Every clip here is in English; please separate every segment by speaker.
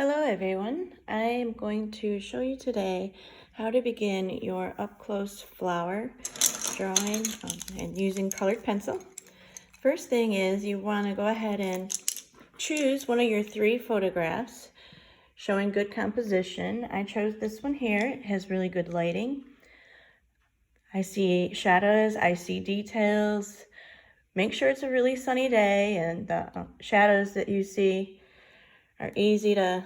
Speaker 1: Hello everyone, I am going to show you today how to begin your up-close flower drawing and using colored pencil. First thing is you want to go ahead and choose one of your 3 photographs showing good composition. I chose this one here. It has really good lighting. I see shadows, I see details. Make sure it's a really sunny day and the shadows that you see are easy to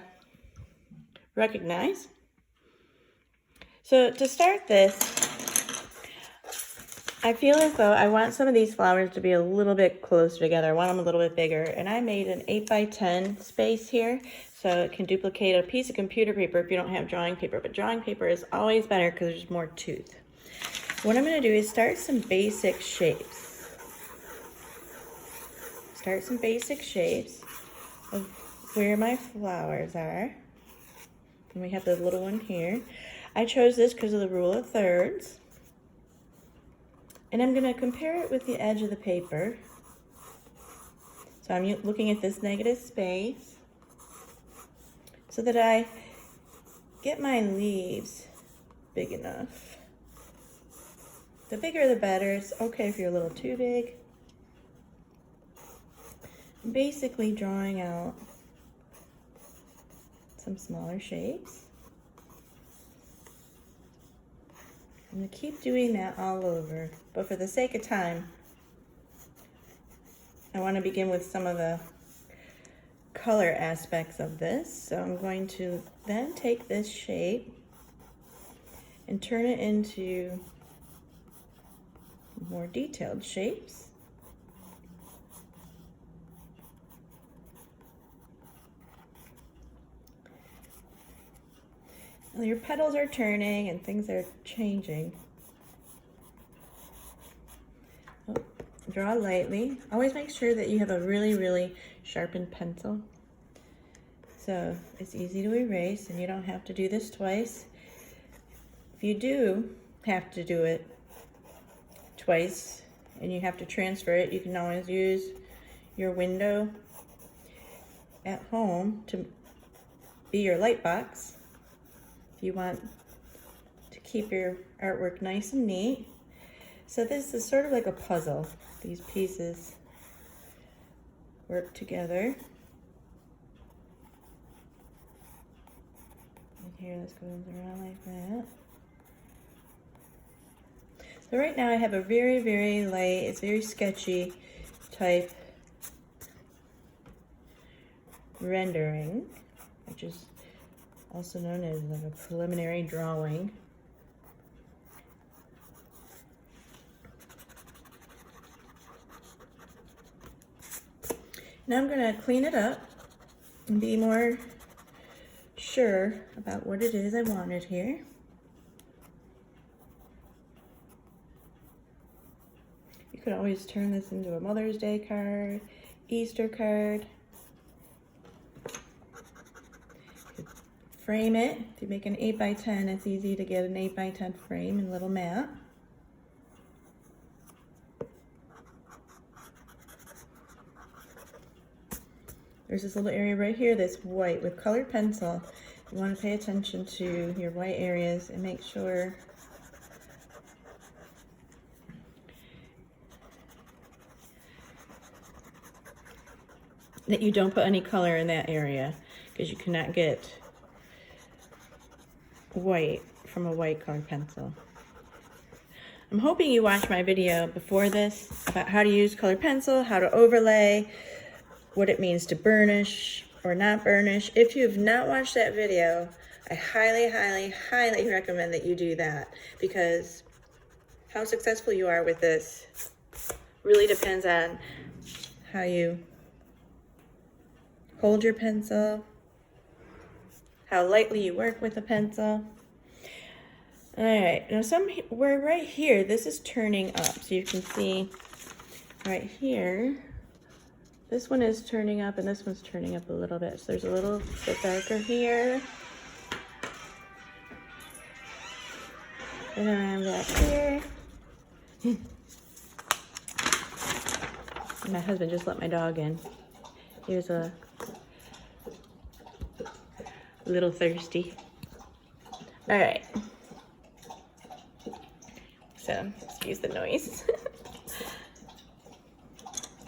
Speaker 1: recognize. So to start this, I feel as though I want some of these flowers to be a little bit closer together. I want them a little bit bigger, and I made an 8x10 space here so it can duplicate a piece of computer paper if you don't have drawing paper, but drawing paper is always better because there's more tooth. What I'm going to do is start some basic shapes. Start some basic shapes of where my flowers are. And we have the little one here. I chose this because of the rule of thirds. And I'm going to compare it with the edge of the paper. So I'm looking at this negative space so that I get my leaves big enough. The bigger the better. It's okay if you're a little too big. I'm basically drawing out some smaller shapes. I'm going to keep doing that all over, but for the sake of time, I want to begin with some of the color aspects of this. So I'm going to then take this shape and turn it into more detailed shapes. Your petals are turning and things are changing. Draw lightly. Always make sure that you have a really sharpened pencil so it's easy to erase and you don't have to do this twice. If you do have to do it twice and you have to transfer it, you can always use your window at home to be your light box. If you want to keep your artwork nice and neat. So this is sort of like a puzzle. These pieces work together. And here this goes around like that. So right now I have a very light, it's very sketchy type rendering, which is also known as like a preliminary drawing. Now I'm going to clean it up and be more sure about what it is I wanted here. You could always turn this into a Mother's Day card, Easter card. Frame it. If you make an 8x10, it's easy to get an 8x10 frame and little mat. There's this little area right here that's white with colored pencil. You want to pay attention to your white areas and make sure that you don't put any color in that area because you cannot get white from a white colored pencil. I'm hoping you watched my video before this about how to use colored pencil, how to overlay, what it means to burnish or not burnish. If you have not watched that video, I highly recommend that you do that, because how successful you are with this really depends on how you hold your pencil, how lightly you work with the pencil. All right, now somewhere right here, this is turning up. So you can see right here, this one is turning up and this one's turning up a little bit. So there's a little bit darker here. And around back here. My husband just let my dog in. Here's a a little thirsty. All right. So, excuse the noise.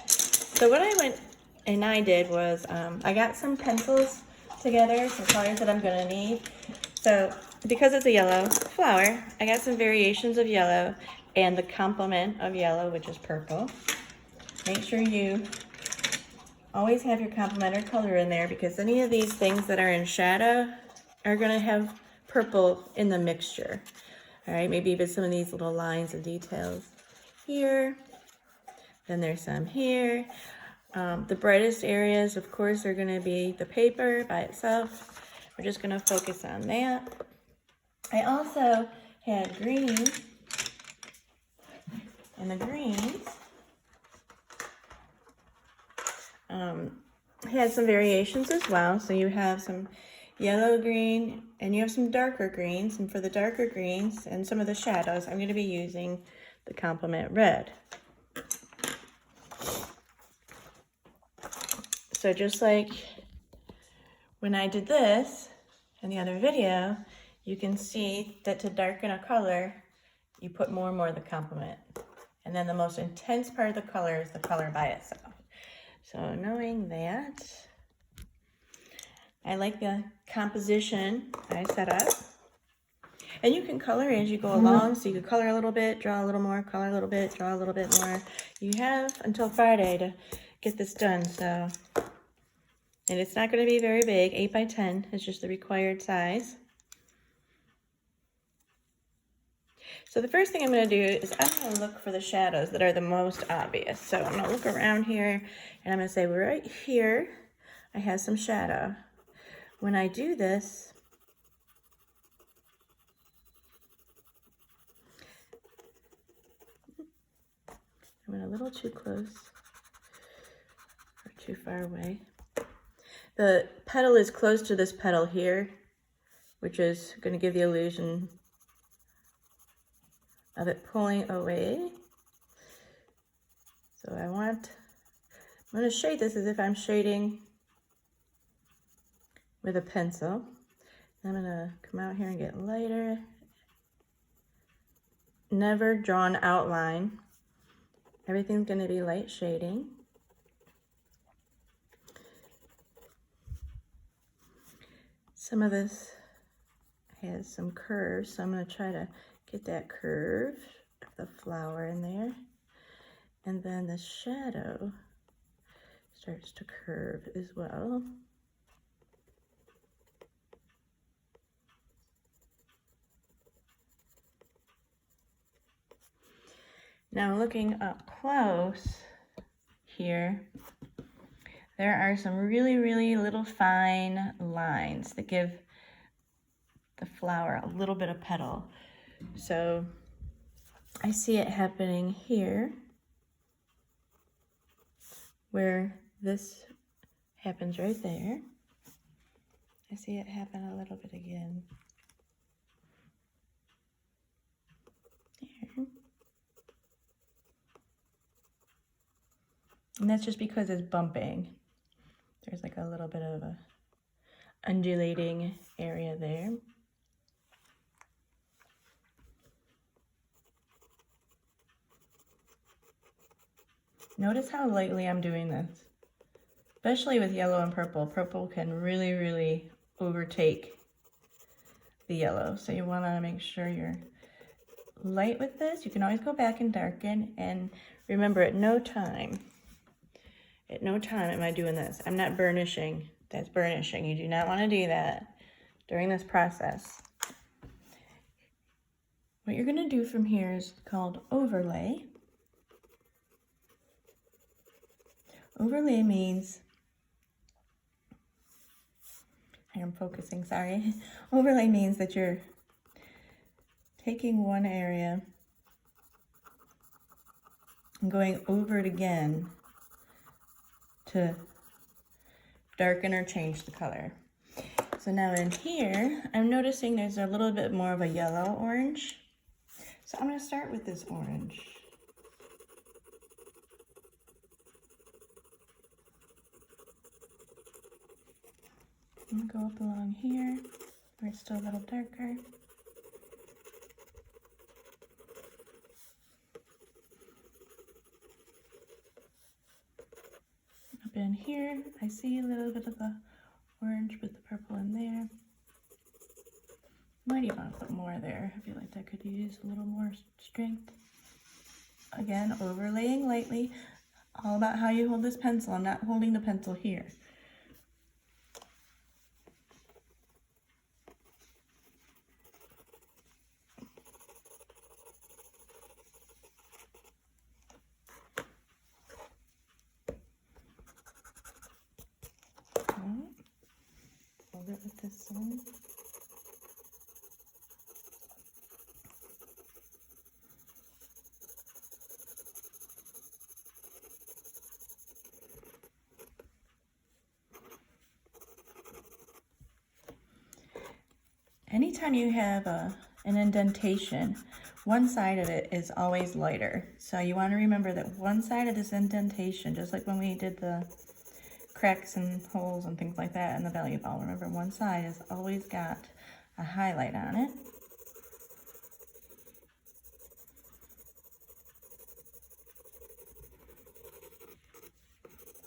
Speaker 1: So what I went and I did was, I got some pencils together, some colors that I'm gonna need. So, because it's a yellow flower, I got some variations of yellow and the complement of yellow, which is purple. Make sure you always have your complementary color in there, because any of these things that are in shadow are gonna have purple in the mixture. All right, maybe even some of these little lines and details here. Then there's some here. The brightest areas, of course, are gonna be the paper by itself. We're just gonna focus on that. I also had green, and the greens had some variations as well. So you have some yellow green and you have some darker greens, and for the darker greens and some of the shadows, I'm going to be using the complement red. So just like when I did this in the other video, you can see that to darken a color, you put more and more of the complement. And then the most intense part of the color is the color by itself. So knowing that, I like the composition I set up. And you can color as you go along. So you can color a little bit, draw a little more, color a little bit, draw a little bit more. You have until Friday to get this done. So, and it's not going to be very big. 8 by 10 is just the required size. So the first thing I'm going to do is I'm going to look for the shadows that are the most obvious. So I'm going to look around here and I'm going to say right here, I have some shadow. When I do this, I went a little too close or too far away. The petal is close to this petal here, which is going to give the illusion of it pulling away. So I'm going to shade this as if I'm shading with a pencil. I'm going to come out here and get lighter. Never draw an outline. Everything's going to be light shading. Some of this has some curves, so I'm going to try to get that curve of the flower in there. And then the shadow starts to curve as well. Now looking up close here, there are some really, really little fine lines that give the flower a little bit of petal. So I see it happening here, where this happens right there. I see it happen a little bit again here. And that's just because it's bumping. There's like a little bit of a undulating area there. Notice how lightly I'm doing this. Especially with yellow and purple. Purple can really, really overtake the yellow. So you want to make sure you're light with this. You can always go back and darken. And remember, at no time am I doing this. I'm not burnishing. That's burnishing. You do not want to do that during this process. What you're going to do from here is called overlay. Overlay means, I'm focusing, sorry. Overlay means that you're taking one area and going over it again to darken or change the color. So now in here, I'm noticing there's a little bit more of a yellow orange. So I'm going to start with this orange. I'm gonna go up along here where it's still a little darker. Up in here, I see a little bit of the orange with the purple in there. Might even want to put more there. I feel like that could use a little more strength. Again, overlaying lightly. All about how you hold this pencil. I'm not holding the pencil here. Hold it with this one. Anytime you have an indentation, one side of it is always lighter. So you want to remember that one side of this indentation, just like when we did the cracks and holes and things like that in the belly ball, remember one side has always got a highlight on it.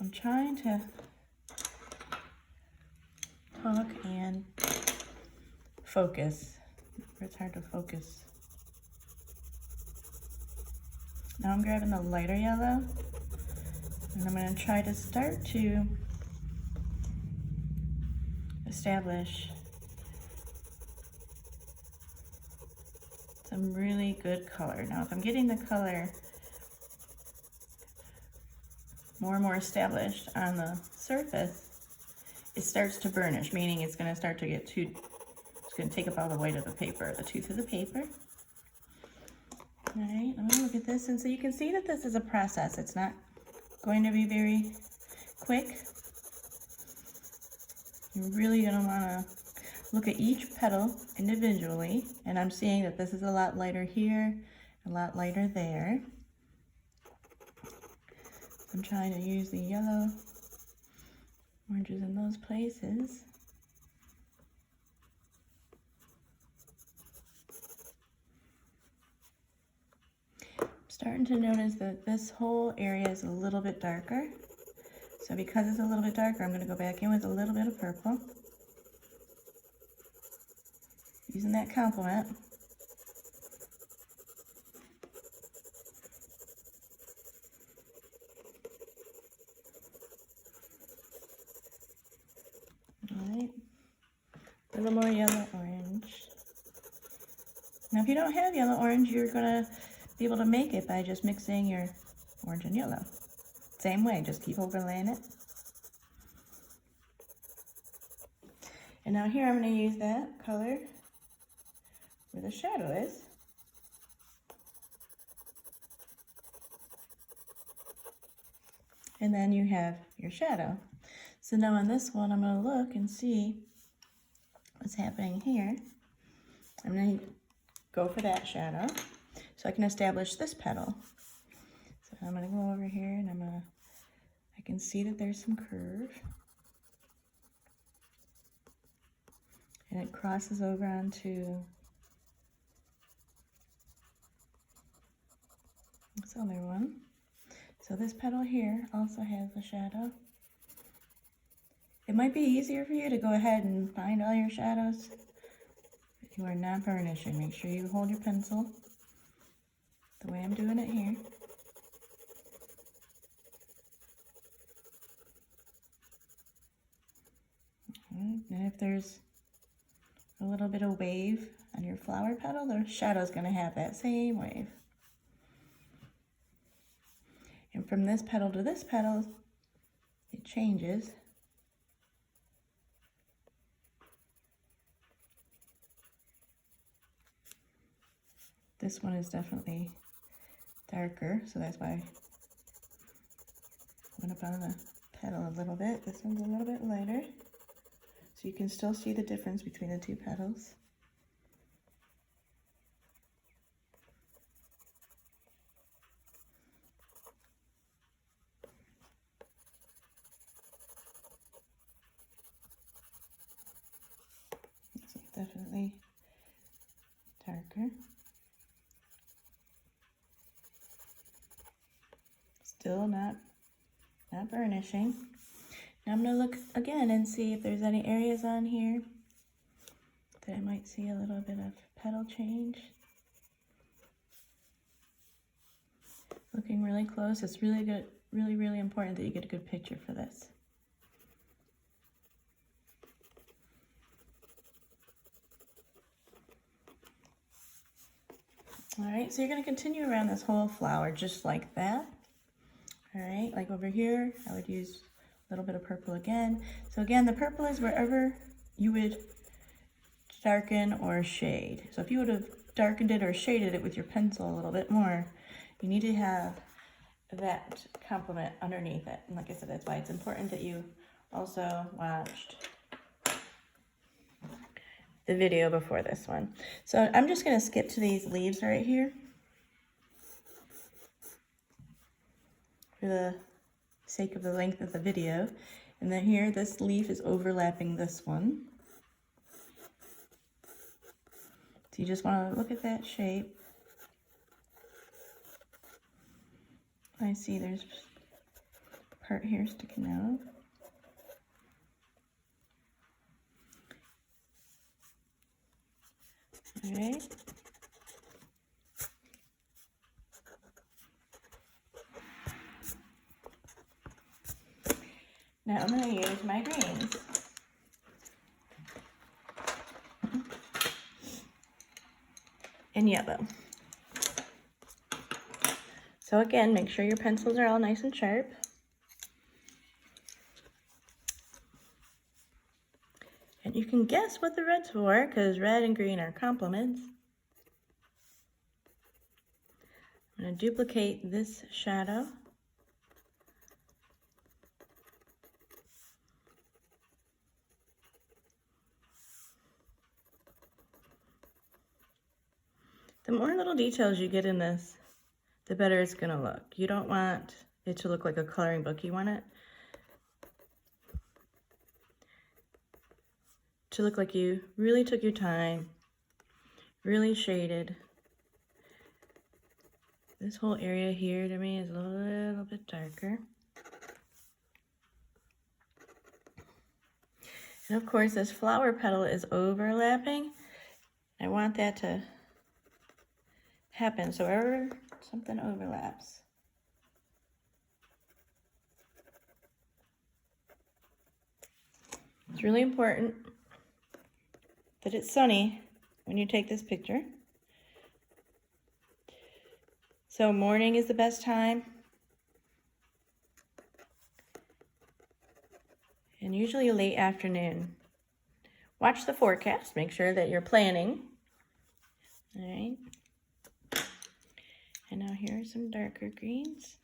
Speaker 1: I'm trying to talk and focus. It's hard to focus. Now I'm grabbing the lighter yellow, and I'm going to try to start to establish some really good color. Now if I'm getting the color more and more established on the surface, it starts to burnish, meaning it's going to start to get too, it's going to take up all the weight of the paper, the tooth of the paper. All right, I'm going to look at this, and so you can see that this is a process. It's not going to be very quick. You're really going to want to look at each petal individually, and I'm seeing that this is a lot lighter here, a lot lighter there. I'm trying to use the yellow, oranges in those places. I'm starting to notice that this whole area is a little bit darker. So because it's a little bit darker, I'm going to go back in with a little bit of purple. Using that complement. Alright, a little more yellow orange. Now if you don't have yellow orange, you're going to be able to make it by just mixing your orange and yellow. Same way, just keep overlaying it. And now here I'm going to use that color where the shadow is. And then you have your shadow. So now on this one, I'm going to look and see what's happening here. I'm going to go for that shadow so I can establish this petal. So I'm going to go over here and I can see that there's some curve. And it crosses over onto this other one. So this petal here also has a shadow. It might be easier for you to go ahead and find all your shadows. If you are not burnishing, make sure you hold your pencil the way I'm doing it here. And if there's a little bit of wave on your flower petal, the shadow's going to have that same wave. And from this petal to this petal, it changes. This one is definitely darker, so that's why I went up on the petal a little bit. This one's a little bit lighter. So you can still see the difference between the two petals. definitely darker. Still not burnishing. Now I'm going to look again and see if there's any areas on here that I might see a little bit of petal change. Looking really close. It's really good, really important that you get a good picture for this. All right, so you're going to continue around this whole flower just like that. All right, like over here, I would use a little bit of purple again. So again, the purple is wherever you would darken or shade. So if you would have darkened it or shaded it with your pencil a little bit more, you need to have that complement underneath it. And like I said, that's why it's important that you also watched the video before this one. So I'm just going to skip to these leaves right here for the sake of the length of the video. And then here, this leaf is overlapping this one. So you just want to look at that shape. I see there's a part here sticking out. All right. Now I'm going to use my greens. And yellow. So again, make sure your pencils are all nice and sharp. And you can guess what the red's for, because red and green are complements. I'm going to duplicate this shadow. The more little details you get in this, the better it's going to look. You don't want it to look like a coloring book. You want it to look like you really took your time, really shaded. This whole area here to me is a little bit darker. And of course, this flower petal is overlapping. I want that to happen, so wherever something overlaps. It's really important that it's sunny when you take this picture. So morning is the best time. And usually late afternoon. Watch the forecast, make sure that you're planning. All right. And now here are some darker greens.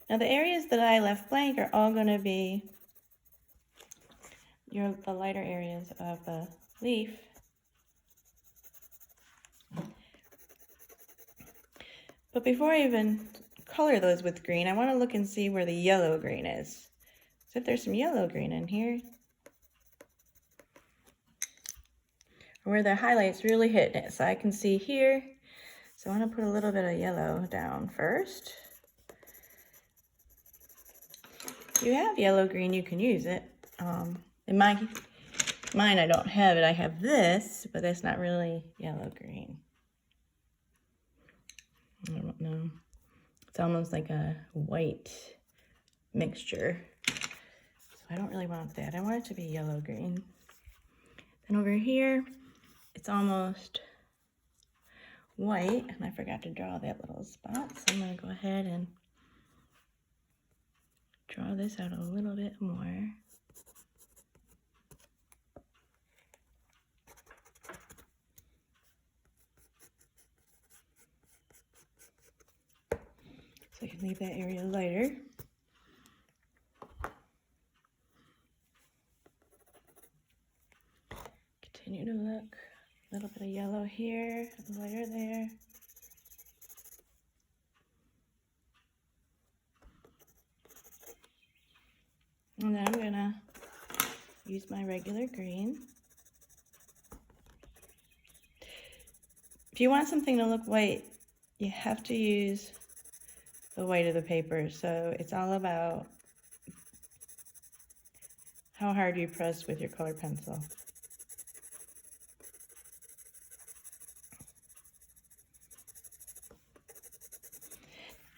Speaker 1: Now the areas that I left blank are all going to be the lighter areas of the leaf. But before I even color those with green, I want to look and see where the yellow green is. So if there's some yellow green in here, where the highlight's really hitting it. So I can see here. So I want to put a little bit of yellow down first. If you have yellow green, you can use it. In mine I don't have it. I have this, but that's not really yellow green. I don't know. It's almost like a white mixture. So I don't really want that. I want it to be yellow green. Then over here, it's almost white, and I forgot to draw that little spot, so I'm going to go ahead and draw this out a little bit more. So I can leave that area lighter. Continue to look. A little bit of yellow here, lighter there. And then I'm gonna use my regular green. If you want something to look white, you have to use the white of the paper. So it's all about how hard you press with your color pencil.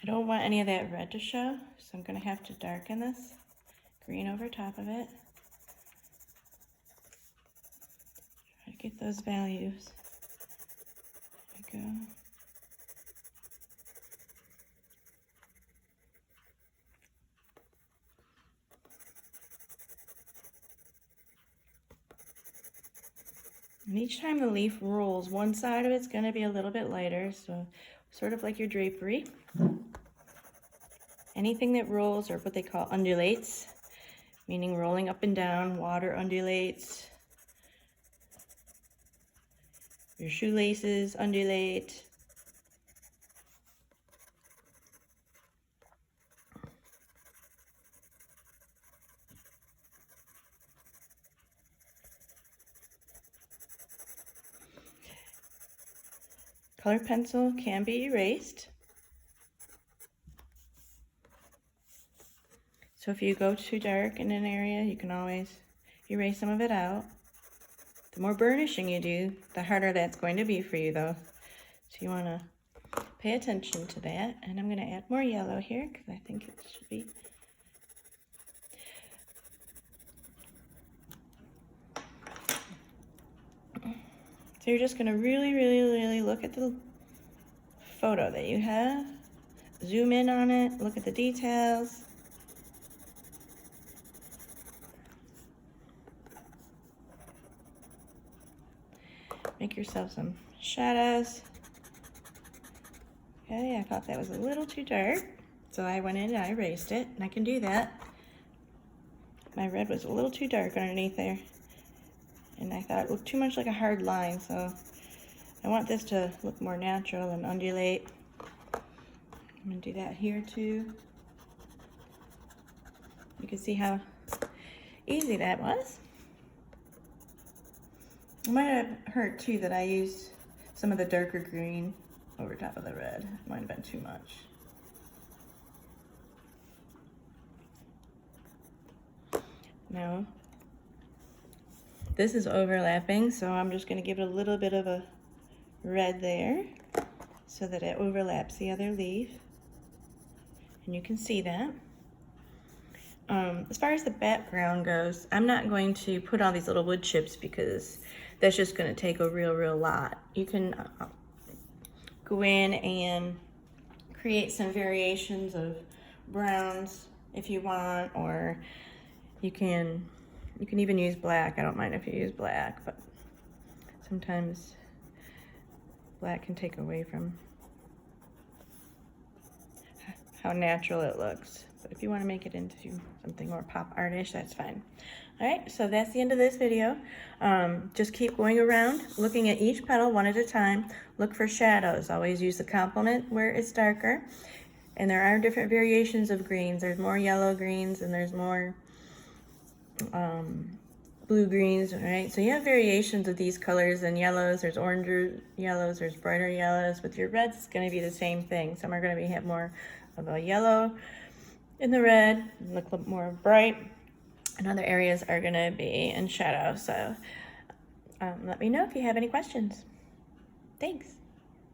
Speaker 1: I don't want any of that red to show, so I'm going to have to darken this green over top of it. Try to get those values. There we go. And each time the leaf rolls, one side of it's going to be a little bit lighter, so sort of like your drapery. Anything that rolls, or what they call undulates, meaning rolling up and down, water undulates. Your shoelaces undulate. Color pencil can be erased. So if you go too dark in an area, you can always erase some of it out. The more burnishing you do, the harder that's going to be for you though. So you want to pay attention to that. And I'm going to add more yellow here because I think it should be. So you're just going to really look at the photo that you have. Zoom in on it, look at the details. Make yourself some shadows. Okay, I thought that was a little too dark, so I went in and I erased it, and I can do that. My red was a little too dark underneath there, and I thought it looked too much like a hard line, so I want this to look more natural and undulate. I'm gonna do that here too. You can see how easy that was. It might have hurt too that I used some of the darker green over top of the red. It might have been too much. Now, this is overlapping, so I'm just going to give it a little bit of a red there so that it overlaps the other leaf. And you can see that. As far as the background goes, I'm not going to put all these little wood chips because that's just going to take a real lot. You can go in and create some variations of browns if you want, or you can even use black. I don't mind if you use black, but sometimes black can take away from how natural it looks. But if you want to make it into something more pop artish, that's fine. All right, so that's the end of this video. Just keep going around, looking at each petal one at a time. Look for shadows. Always use the complement where it's darker. And there are different variations of greens. There's more yellow greens and there's more blue greens, right? So you have variations of these colors and yellows. There's orange yellows, there's brighter yellows. With your reds, it's going to be the same thing. Some are going to have more of a yellow in the red, look a little more bright, and other areas are going to be in shadow. So let me know if you have any questions. Thanks.